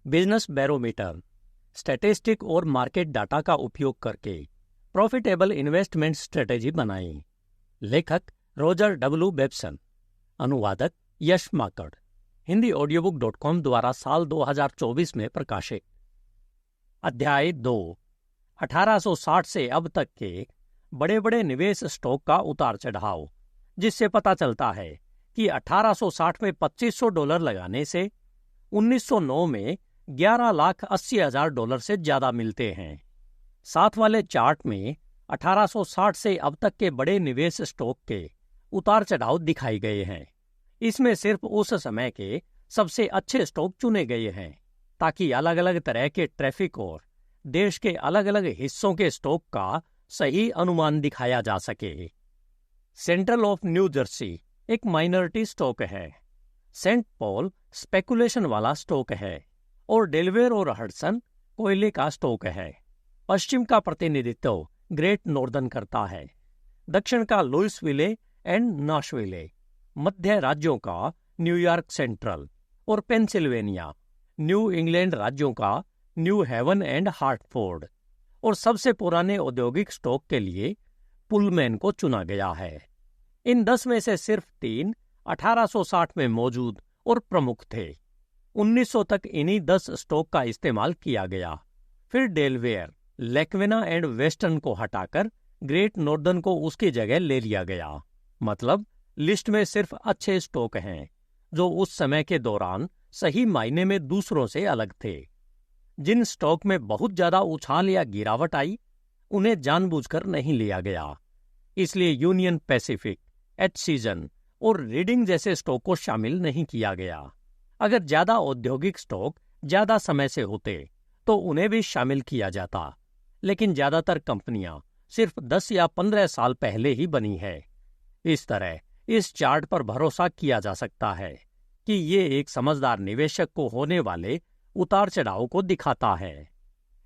Business barometer, statistic और market data का उपयोग करके प्रॉफिटेबल इन्वेस्टमेंट स्ट्रेटेजी बनाई। लेखक रोजर डब्ल्यू बेब्सन, अनुवादक यश माकड़, हिंदी audiobook.com द्वारा साल 2024 में प्रकाशित। अध्याय 2, 1860 से अब तक के बड़े बड़े निवेश स्टॉक का उतार चढ़ाव, जिससे पता चलता है कि 1860 में $2500 लगाने से 1909 में $11,80,000 से ज्यादा मिलते हैं। साथ वाले चार्ट में 1860 से अब तक के बड़े निवेश स्टॉक के उतार चढ़ाव दिखाए गए हैं। इसमें सिर्फ उस समय के सबसे अच्छे स्टॉक चुने गए हैं ताकि अलग अलग तरह के ट्रैफिक और देश के अलग अलग हिस्सों के स्टॉक का सही अनुमान दिखाया जा सके। सेंट्रल ऑफ न्यू जर्सी एक माइनॉरिटी स्टॉक है। सेंट पॉल स्पेकुलेशन वाला स्टॉक है और डेलवेयर और हडसन कोयले का स्टॉक है। पश्चिम का प्रतिनिधित्व ग्रेट नॉर्दर्न करता है, दक्षिण का लुइसविले एंड नाशविले, मध्य राज्यों का न्यूयॉर्क सेंट्रल और पेंसिल्वेनिया, न्यू इंग्लैंड राज्यों का न्यू हेवन एंड हार्टफोर्ड, और सबसे पुराने औद्योगिक स्टॉक के लिए पुलमैन को चुना गया है। इन 10 में से सिर्फ 3 1860 में मौजूद और प्रमुख थे। 1900 तक इन्हीं 10 स्टॉक का इस्तेमाल किया गया। फिर डेलवेयर, लेक्वेना एंड वेस्टर्न को हटाकर ग्रेट नॉर्दर्न को उसकी जगह ले लिया गया। मतलब लिस्ट में सिर्फ अच्छे स्टॉक हैं जो उस समय के दौरान सही मायने में दूसरों से अलग थे। जिन स्टॉक में बहुत ज्यादा उछाल या गिरावट आई उन्हें जानबूझकर नहीं लिया गया। इसलिए यूनियन पैसिफिक, एचसीजन और रीडिंग जैसे स्टॉक को शामिल नहीं किया गया। अगर ज्यादा औद्योगिक स्टॉक ज्यादा समय से होते तो उन्हें भी शामिल किया जाता, लेकिन ज्यादातर कंपनियां सिर्फ 10 या 15 साल पहले ही बनी है। इस तरह इस चार्ट पर भरोसा किया जा सकता है कि ये एक समझदार निवेशक को होने वाले उतार चढ़ाव को दिखाता है।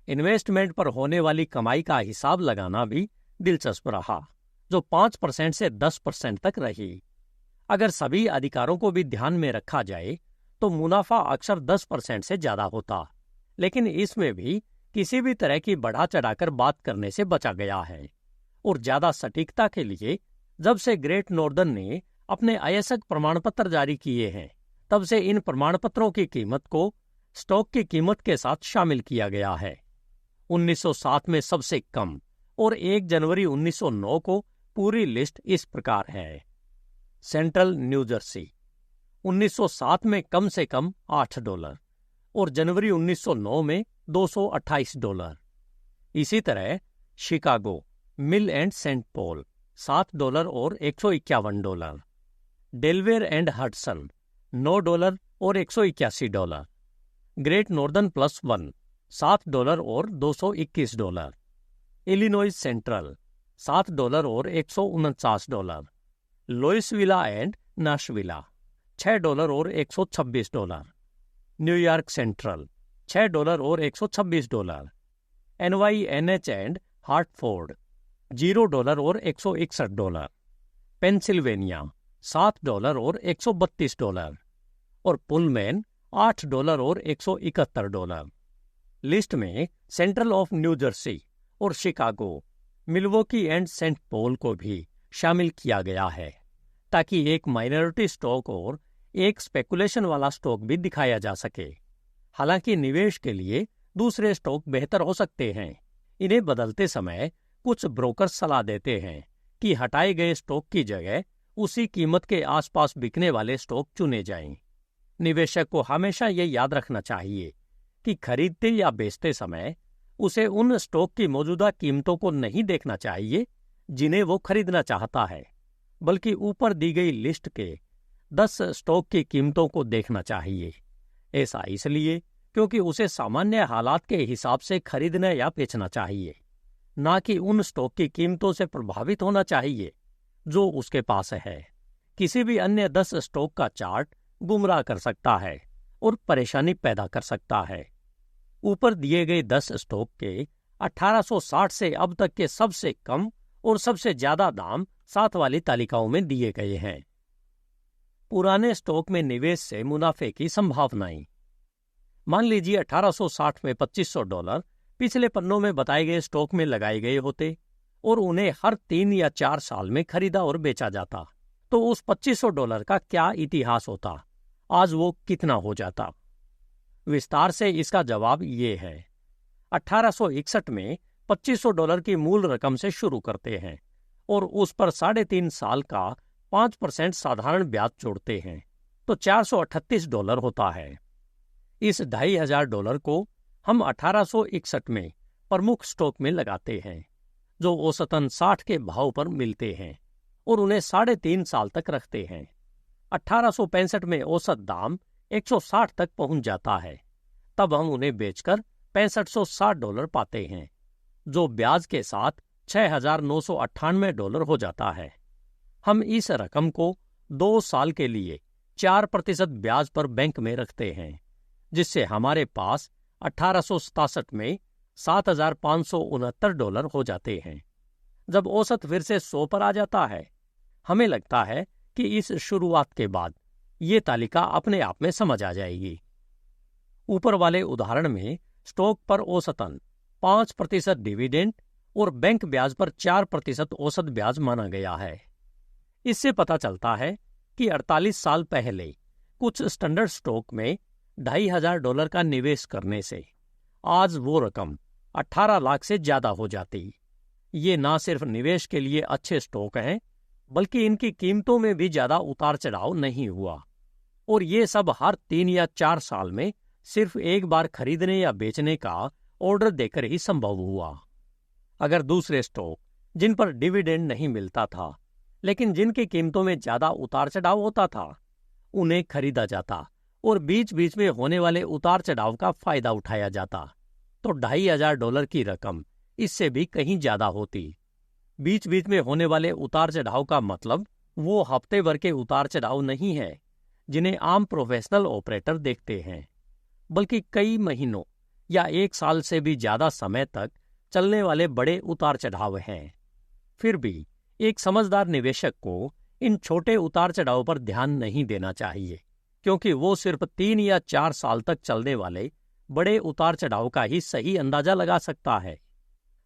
इन्वेस्टमेंट पर होने वाली कमाई का हिसाब लगाना भी दिलचस्प रहा, जो 5% से 10% तक रही। अगर सभी अधिकारों को भी ध्यान में रखा जाए तो मुनाफा अक्सर 10% से ज्यादा होता, लेकिन इसमें भी किसी भी तरह की बढ़ा चढ़ाकर बात करने से बचा गया है। और ज्यादा सटीकता के लिए जब से ग्रेट नॉर्दर्न ने अपने अयस्क प्रमाण पत्र जारी किए हैं, तब से इन प्रमाण पत्रों की कीमत को स्टॉक की कीमत के साथ शामिल किया गया है। 1907 में सबसे कम और 1 जनवरी 1909 को पूरी लिस्ट इस प्रकार है। सेंट्रल न्यू जर्सी 1907 में कम से कम $8 और जनवरी 1909 में $228। इसी तरह शिकागो, मिल एंड सेंट पॉल $7 और $151। डेलवेयर एंड हडसन $9 और $181। ग्रेट नॉर्दर्न प्लस 1 $7 और $221। इलिनॉइस सेंट्रल $7 और $149। लुइसविला एंड नाशविला $6 और $126। न्यूयॉर्क सेंट्रल $6 और $126। NYNH एंड हार्टफोर्ड $0 और $161। पेंसिल्वेनिया $7 और $132 और पुलमैन $8 और $171। लिस्ट में सेंट्रल ऑफ न्यू जर्सी और Chicago, Milwaukee and saint Paul को भी शामिल किया गया है ताकि एक माइनॉरिटी स्टॉक और एक स्पेकुलेशन वाला स्टॉक भी दिखाया जा सके। हालांकि निवेश के लिए दूसरे स्टॉक बेहतर हो सकते हैं। इन्हें बदलते समय कुछ ब्रोकर सलाह देते हैं कि हटाए गए स्टॉक की जगह उसी कीमत के आसपास बिकने वाले स्टॉक चुने जाएं। निवेशक को हमेशा ये याद रखना चाहिए कि खरीदते या बेचते समय उसे उन स्टॉक की मौजूदा कीमतों को नहीं देखना चाहिए जिन्हें वो खरीदना चाहता है, बल्कि ऊपर दी गई लिस्ट के 10 स्टॉक की कीमतों को देखना चाहिए। ऐसा इसलिए क्योंकि उसे सामान्य हालात के हिसाब से खरीदना या बेचना चाहिए, ना कि उन स्टॉक की कीमतों से प्रभावित होना चाहिए जो उसके पास है। किसी भी अन्य 10 स्टॉक का चार्ट गुमराह कर सकता है और परेशानी पैदा कर सकता है। ऊपर दिए गए 10 स्टॉक के 1860 से अब तक के सबसे कम और सबसे ज्यादा दाम साथ वाली तालिकाओं में दिए गए हैं। पुराने स्टॉक में निवेश से मुनाफे की संभावनाएं। मान लीजिए 1860 में $2500 पिछले पन्नों में बताए गए स्टॉक में लगाए गए होते और उन्हें हर 3 या 4 साल में खरीदा और बेचा जाता, तो उस $2500 का क्या इतिहास होता, आज वो कितना हो जाता? विस्तार से इसका जवाब ये है। 1861 में $2500 की मूल रकम से शुरू करते हैं और उस पर 3.5 साल का 5% साधारण ब्याज जोड़ते हैं, तो $438 होता है। इस $2500 को हम 1861 में प्रमुख स्टॉक में लगाते हैं, जो औसतन 60 के भाव पर मिलते हैं और उन्हें 3.5 साल तक रखते हैं। 1865 में औसत दाम 160 तक पहुंच जाता है, तब हम उन्हें बेचकर $6560 पाते हैं, जो ब्याज के साथ $6998 हो जाता है। हम इस रकम को 2 साल के लिए 4% ब्याज पर बैंक में रखते हैं, जिससे हमारे पास 1867 में $7569 हो जाते हैं। जब औसत फिर से 100 पर आ जाता है, हमें लगता है कि इस शुरुआत के बाद ये तालिका अपने आप में समझ आ जाएगी। ऊपर वाले उदाहरण में स्टॉक पर औसतन 5% डिविडेंड और बैंक ब्याज पर 4% औसत ब्याज माना गया है। इससे पता चलता है कि 48 साल पहले कुछ स्टैंडर्ड स्टॉक में $2500 का निवेश करने से आज वो रकम 18 लाख से ज्यादा हो जाती। ये ना सिर्फ निवेश के लिए अच्छे स्टॉक हैं, बल्कि इनकी कीमतों में भी ज्यादा उतार चढ़ाव नहीं हुआ, और ये सब हर 3 या 4 साल में सिर्फ एक बार खरीदने या बेचने का ऑर्डर देकर ही संभव हुआ। अगर दूसरे स्टॉक जिन पर डिविडेंड नहीं मिलता था, लेकिन जिनकी कीमतों में ज्यादा उतार चढ़ाव होता था, उन्हें खरीदा जाता और बीच बीच में होने वाले उतार चढ़ाव का फायदा उठाया जाता, तो $2500 की रकम इससे भी कहीं ज्यादा होती। बीच बीच में होने वाले उतार चढ़ाव का मतलब वो हफ्ते भर के उतार चढ़ाव नहीं है जिन्हें आम प्रोफेशनल ऑपरेटर देखते हैं, बल्कि कई महीनों या 1 साल से भी ज्यादा समय तक चलने वाले बड़े उतार चढ़ाव हैं। फिर भी एक समझदार निवेशक को इन छोटे उतार चढ़ाव पर ध्यान नहीं देना चाहिए, क्योंकि वो सिर्फ 3 या 4 साल तक चलने वाले बड़े उतार चढ़ाव का ही सही अंदाजा लगा सकता है।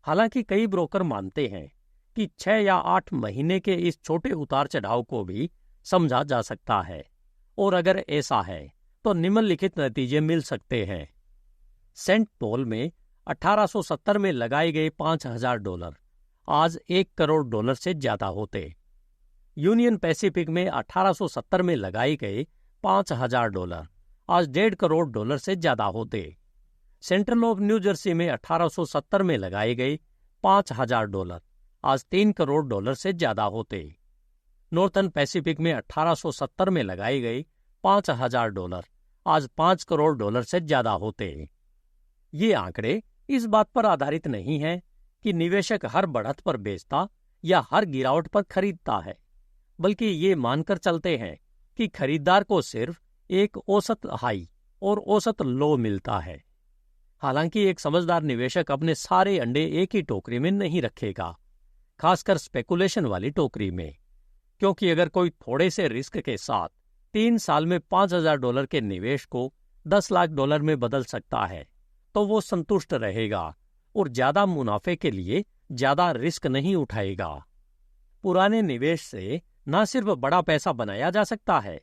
हालांकि कई ब्रोकर मानते हैं कि 6 या 8 महीने के इस छोटे उतार चढ़ाव को भी समझा जा सकता है, और अगर ऐसा है तो निम्नलिखित नतीजे मिल सकते हैं। सेंट पॉल में 1870 में लगाए गए $5000 आज $1 करोड़ से ज्यादा होते। यूनियन पैसिफिक में 1870 में लगाए गए $5000 आज $1.5 करोड़ से ज्यादा होते। सेंट्रल ऑफ न्यू जर्सी में 1870 में लगाए गए $5000 आज $3 करोड़ से ज्यादा होते। नॉर्थन पैसिफिक में 1870 में लगाए गए $5000 आज $5 करोड़ से ज्यादा होते। ये आंकड़े इस बात पर आधारित नहीं है कि निवेशक हर बढ़त पर बेचता या हर गिरावट पर खरीदता है, बल्कि ये मानकर चलते हैं कि खरीदार को सिर्फ एक औसत हाई और औसत लो मिलता है। हालांकि एक समझदार निवेशक अपने सारे अंडे एक ही टोकरी में नहीं रखेगा, खासकर स्पेकुलेशन वाली टोकरी में, क्योंकि अगर कोई थोड़े से रिस्क के साथ 3 साल में $5000 के निवेश को $10 लाख में बदल सकता है, तो वो संतुष्ट रहेगा और ज्यादा मुनाफे के लिए ज्यादा रिस्क नहीं उठाएगा। पुराने निवेश से न सिर्फ बड़ा पैसा बनाया जा सकता है,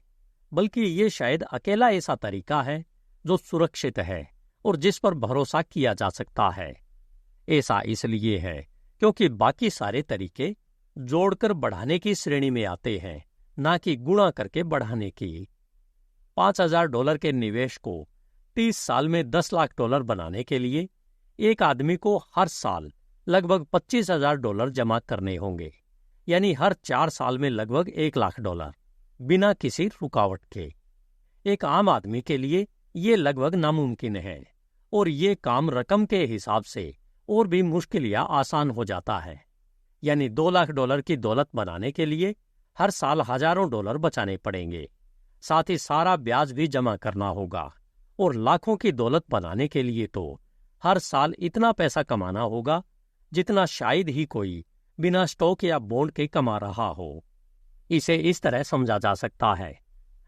बल्कि ये शायद अकेला ऐसा तरीका है जो सुरक्षित है और जिस पर भरोसा किया जा सकता है। ऐसा इसलिए है क्योंकि बाकी सारे तरीके जोड़कर बढ़ाने की श्रेणी में आते हैं, ना कि गुणा करके बढ़ाने की। $5000 के निवेश को 30 साल में $10 लाख बनाने के लिए एक आदमी को हर साल लगभग $25,000 जमा करने होंगे, यानी हर 4 साल में लगभग $1 लाख, बिना किसी रुकावट के। एक आम आदमी के लिए ये लगभग नामुमकिन है, और ये काम रकम के हिसाब से और भी मुश्किल या आसान हो जाता है। यानी $2 लाख की दौलत बनाने के लिए हर साल हजारों डॉलर बचाने पड़ेंगे, साथ ही सारा ब्याज भी जमा करना होगा, और लाखों की दौलत बनाने के लिए तो हर साल इतना पैसा कमाना होगा जितना शायद ही कोई बिना स्टॉक या बॉन्ड के कमा रहा हो। इसे इस तरह समझा जा सकता है,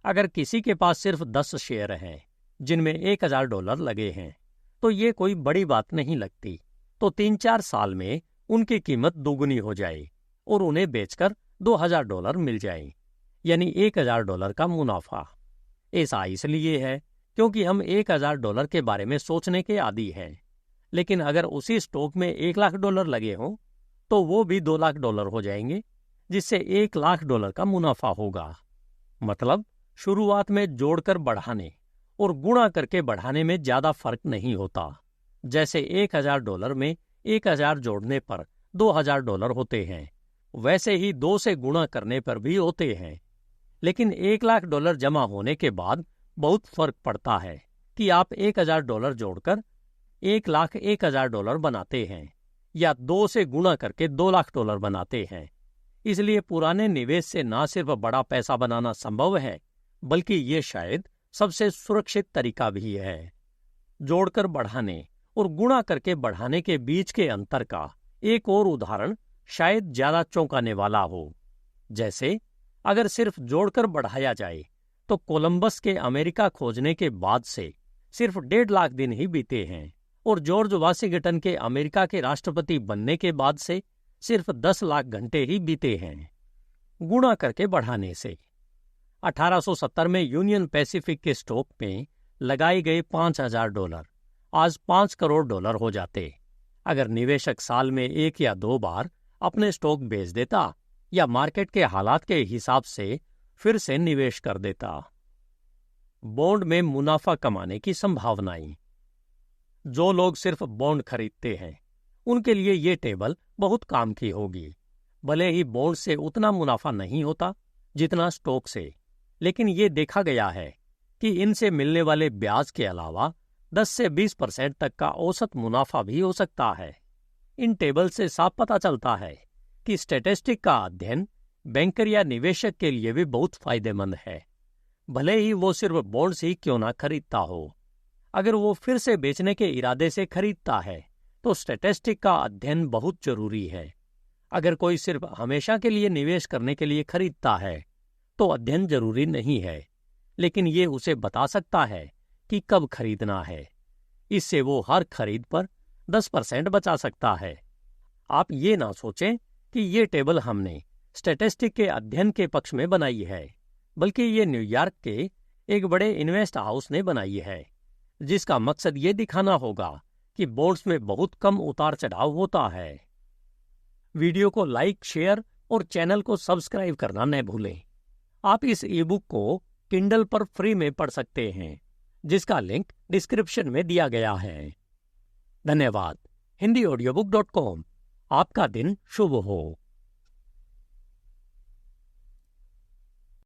अगर किसी के पास सिर्फ 10 शेयर हैं जिनमें $1,000 लगे हैं, तो ये कोई बड़ी बात नहीं लगती। तो 3-4 साल में उनकी कीमत दोगुनी हो जाए और उन्हें बेचकर $2,000 मिल जाए, यानी $1,000 का मुनाफा। ऐसा इसलिए है क्योंकि हम $1,000 के बारे में सोचने के आदी हैं। लेकिन अगर उसी स्टॉक में $1,00,000 लगे हों तो वो भी $2,00,000 हो जाएंगे, जिससे $1,00,000 का मुनाफा होगा। मतलब शुरुआत में जोड़कर बढ़ाने और गुणा करके बढ़ाने में ज्यादा फर्क नहीं होता। जैसे $1,000 में 1,000 जोड़ने पर $2,000 होते हैं, वैसे ही 2 से गुणा करने पर भी होते हैं। लेकिन $1,00,000 जमा होने के बाद बहुत फर्क पड़ता है कि आप $1,000 जोड़कर $1,01,000 बनाते हैं या 2 से गुणा करके $2,00,000 बनाते हैं। इसलिए पुराने निवेश से न सिर्फ बड़ा पैसा बनाना संभव है, बल्कि ये शायद सबसे सुरक्षित तरीका भी है। जोड़कर बढ़ाने और गुणा करके बढ़ाने के बीच के अंतर का एक और उदाहरण शायद ज्यादा चौंकाने वाला हो। जैसे अगर सिर्फ जोड़कर बढ़ाया जाए तो कोलंबस के अमेरिका खोजने के बाद से सिर्फ 1.5 लाख दिन ही बीते हैं और जॉर्ज वाशिंगटन के अमेरिका के राष्ट्रपति बनने के बाद से सिर्फ 10 लाख घंटे ही बीते हैं। गुणा करके बढ़ाने से 1870 में यूनियन पैसिफिक के स्टॉक में लगाए गए $5,000 आज $5 करोड़ हो जाते अगर निवेशक साल में 1 या 2 बार अपने स्टॉक बेच देता या मार्केट के हालात के हिसाब से फिर से निवेश कर देता। बॉन्ड में मुनाफा कमाने की संभावनाएं। जो लोग सिर्फ बॉन्ड खरीदते हैं उनके लिए ये टेबल बहुत काम की होगी। भले ही बॉन्ड से उतना मुनाफा नहीं होता जितना स्टॉक से, लेकिन ये देखा गया है कि इनसे मिलने वाले ब्याज के अलावा 10 से 20% तक का औसत मुनाफा भी हो सकता है। इन टेबल से साफ पता चलता है कि स्टैटिस्टिक का अध्ययन बैंकर या निवेशक के लिए भी बहुत फायदेमंद है, भले ही वो सिर्फ बॉन्ड्स ही क्यों ना खरीदता हो। अगर वो फिर से बेचने के इरादे से खरीदता है तो स्टैटिस्टिक का अध्ययन बहुत जरूरी है। अगर कोई सिर्फ हमेशा के लिए निवेश करने के लिए खरीदता है तो अध्ययन जरूरी नहीं है, लेकिन ये उसे बता सकता है कि कब खरीदना है। इससे वो हर खरीद पर 10% बचा सकता है। आप ये ना सोचें कि ये टेबल हमने स्टैटिस्टिक के अध्ययन के पक्ष में बनाई है, बल्कि ये न्यूयॉर्क के एक बड़े इन्वेस्ट हाउस ने बनाई है, जिसका मकसद ये दिखाना होगा कि बॉन्ड्स में बहुत कम उतार चढ़ाव होता है। वीडियो को लाइक, शेयर और चैनल को सब्सक्राइब करना न भूलें। आप इस ई-बुक को किंडल पर फ्री में पढ़ सकते हैं, जिसका लिंक डिस्क्रिप्शन में दिया गया है। धन्यवाद। HindiAudiobook.com। आपका दिन शुभ हो।